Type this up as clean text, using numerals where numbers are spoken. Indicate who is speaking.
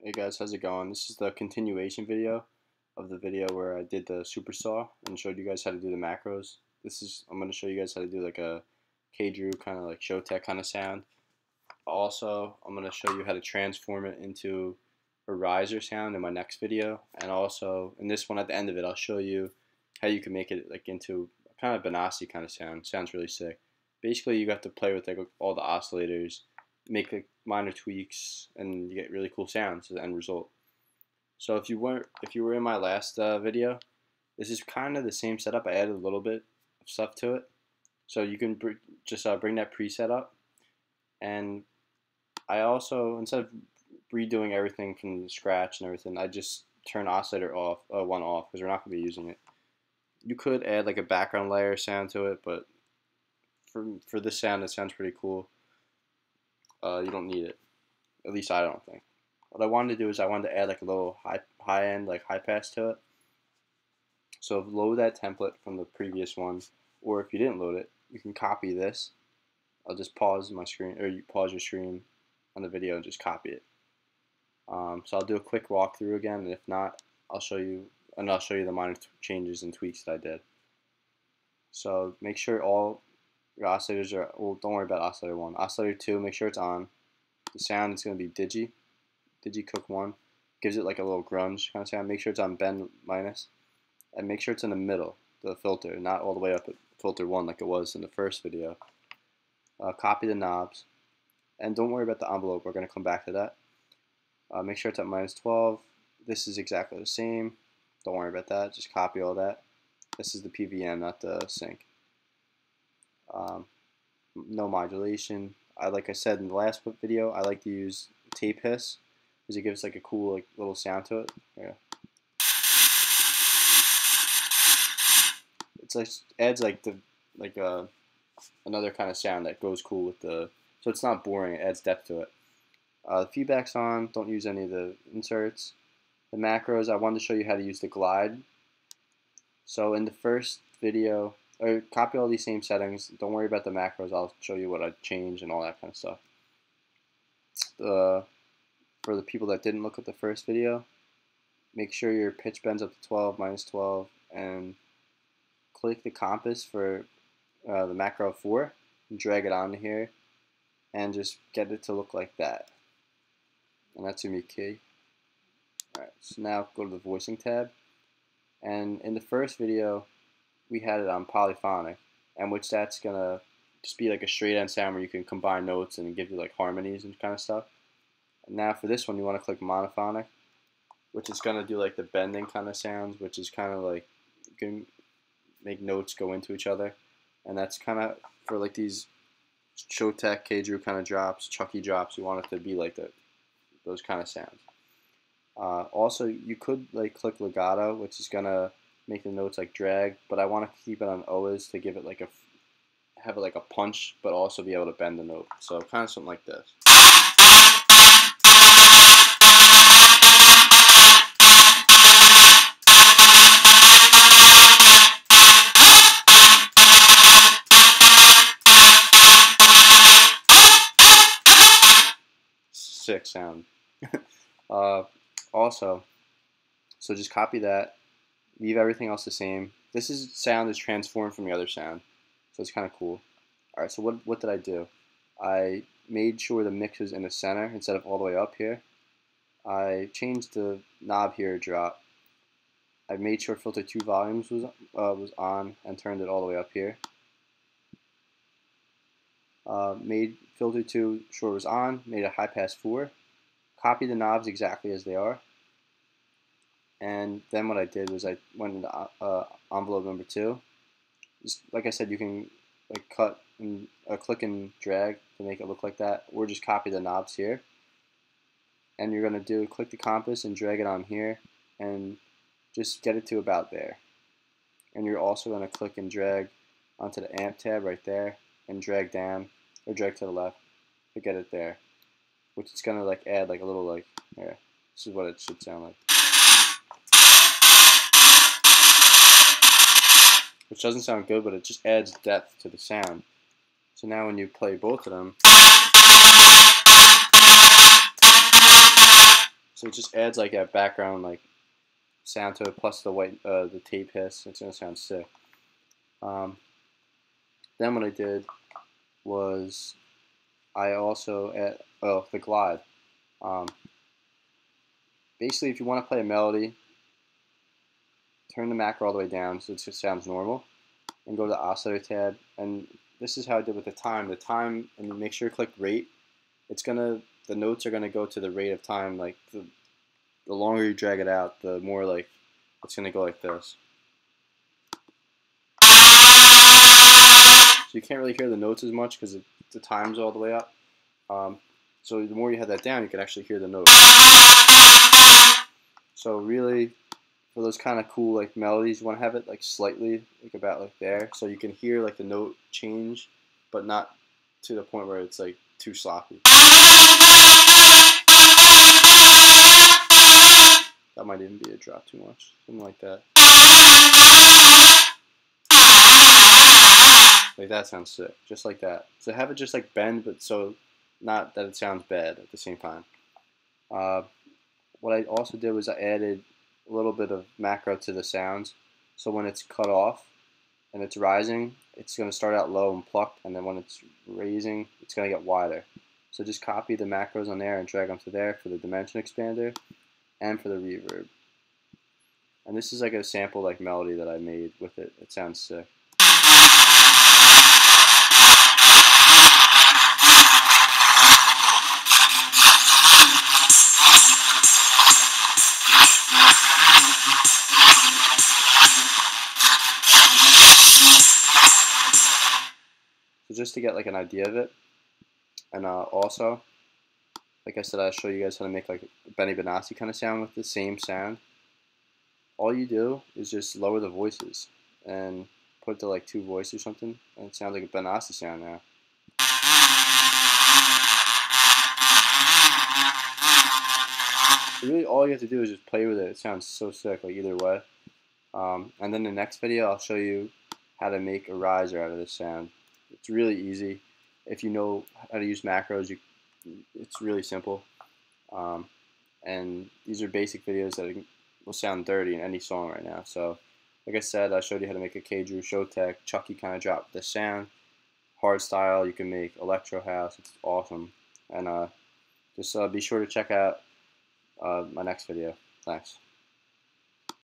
Speaker 1: Hey guys, how's it going? This is the continuation video of the video where I did the supersaw and showed you guys how to do the macros. I'm going to show you guys how to do like a KDrew kind of like Showtek kind of sound. Also, I'm going to show you how to transform it into a riser sound in my next video. And also, in this one at the end of it, I'll show you how you can make it like into kind of Benassi kind of sound. Sounds really sick. Basically, you have to play with like all the oscillators, make like minor tweaks, and you get really cool sounds as the end result. So if you were in my last video, this is kind of the same setup. I added a little bit of stuff to it, so you can just bring that preset up. And I also, instead of redoing everything from scratch and everything, I just turn oscillator off, one off, because we're not going to be using it. You could add like a background layer sound to it, but for this sound, it sounds pretty cool. You don't need it. At least I don't think. What I wanted to do is I wanted to add like a little high end, like high pass to it. So load that template from the previous one, or if you didn't load it, you can copy this. I'll just pause my screen, or you pause your screen on the video and just copy it. So I'll do a quick walkthrough again, and if not, I'll show you the minor changes and tweaks that I did. So make sure all your oscillators are, well, don't worry about oscillator 1. Oscillator 2, make sure it's on. The sound is going to be Digi Cook 1. Gives it like a little grunge kind of sound. Make sure it's on bend minus. And make sure it's in the middle, the filter, not all the way up at filter 1 like it was in the first video. Copy the knobs. And don't worry about the envelope, we're going to come back to that. Make sure it's at minus 12. This is exactly the same. Don't worry about that, just copy all that. This is the PVM, not the sync. No modulation. Like I said in the last video, I like to use tape hiss because it gives like a cool like little sound to it. Yeah. It's like adds like another kind of sound that goes cool with the. So it's not boring. It adds depth to it. The feedback's on. Don't use any of the inserts. The macros. I wanted to show you how to use the glide. So in the first video. Or copy all these same settings. Don't worry about the macros. I'll show you what I changed and all that kind of stuff. For the people that didn't look at the first video, make sure your pitch bends up to 12, minus 12, and click the compass for the macro 4, and drag it onto here, and just get it to look like that. And that's your key. Alright, so now go to the voicing tab. And in the first video, we had it on polyphonic, and which that's gonna just be like a straight end sound where you can combine notes and give you like harmonies and kind of stuff. And now for this one, you want to click monophonic, which is gonna do like the bending kind of sounds, which is kind of like you can make notes go into each other, and that's kind of for like these Showtek, KDrew kind of drops, Chucky drops. You want it to be like those kind of sounds. Also, you could like click legato, which is gonna make the notes like drag, but I want to keep it on always to give it like have it like a punch, but also be able to bend the note. So kind of something like this. Sick sound. Also, so just copy that. Leave everything else the same. This sound is transformed from the other sound, so it's kind of cool. All right, so what did I do? I made sure the mix was in the center instead of all the way up here. I changed the knob here to drop. I made sure filter 2 volumes was on and turned it all the way up here. Made filter 2 sure was on. Made a high pass 4. Copy the knobs exactly as they are. And then what I did was I went into envelope number 2. Just like I said, you can like cut and click and drag to make it look like that, or just copy the knobs here. And you're gonna click the compass and drag it on here, and just get it to about there. And you're also gonna click and drag onto the amp tab right there, and drag down or drag to the left to get it there, which is gonna like add like a little like there. This is what it should sound like. Which doesn't sound good, but it just adds depth to the sound. So now when you play both of them, so it adds like a background like sound to it, plus the tape hiss. It's gonna sound sick. Then what I did was I also add the glide. Basically, if you want to play a melody, turn the macro all the way down so it just sounds normal, and go to the oscillator tab. And this is how I did with the time. The time, and you make sure to click rate. The notes are gonna go to the rate of time. Like the longer you drag it out, the more like it's gonna go like this. So you can't really hear the notes as much because the time's all the way up. So the more you have that down, you can actually hear the notes. So really, for those kind of cool like melodies, you want to have it like slightly like about like there, so you can hear like the note change, but not to the point where it's like too sloppy. That might even be a drop too much, something like that. Like that sounds sick, just like that. So have it just like bend, but so not that it sounds bad at the same time. What I also did was I added a little bit of macro to the sounds, so when it's cut off and it's rising, it's going to start out low and plucked, and then when it's raising, it's going to get wider. So just copy the macros on there and drag them to there for the dimension expander and for the reverb. And this is like a sample like melody that I made with it. It sounds sick. So just to get like an idea of it, and also, like I said, I'll show you guys how to make like a Benny Benassi kind of sound with the same sound. All you do is just lower the voices and put it to like 2 voices or something, and it sounds like a Benassi sound now. Really, all you have to do is just play with it. It sounds so sick, like either way. And then the next video, I'll show you how to make a riser out of this sound. It's really easy. If you know how to use macros, it's really simple. And these are basic videos that will sound dirty in any song right now. So, like I said, I showed you how to make a KDrew Showtek Chucky kind of drop the sound. Hard style, you can make electro house. It's awesome. And just be sure to check out my next video. Thanks.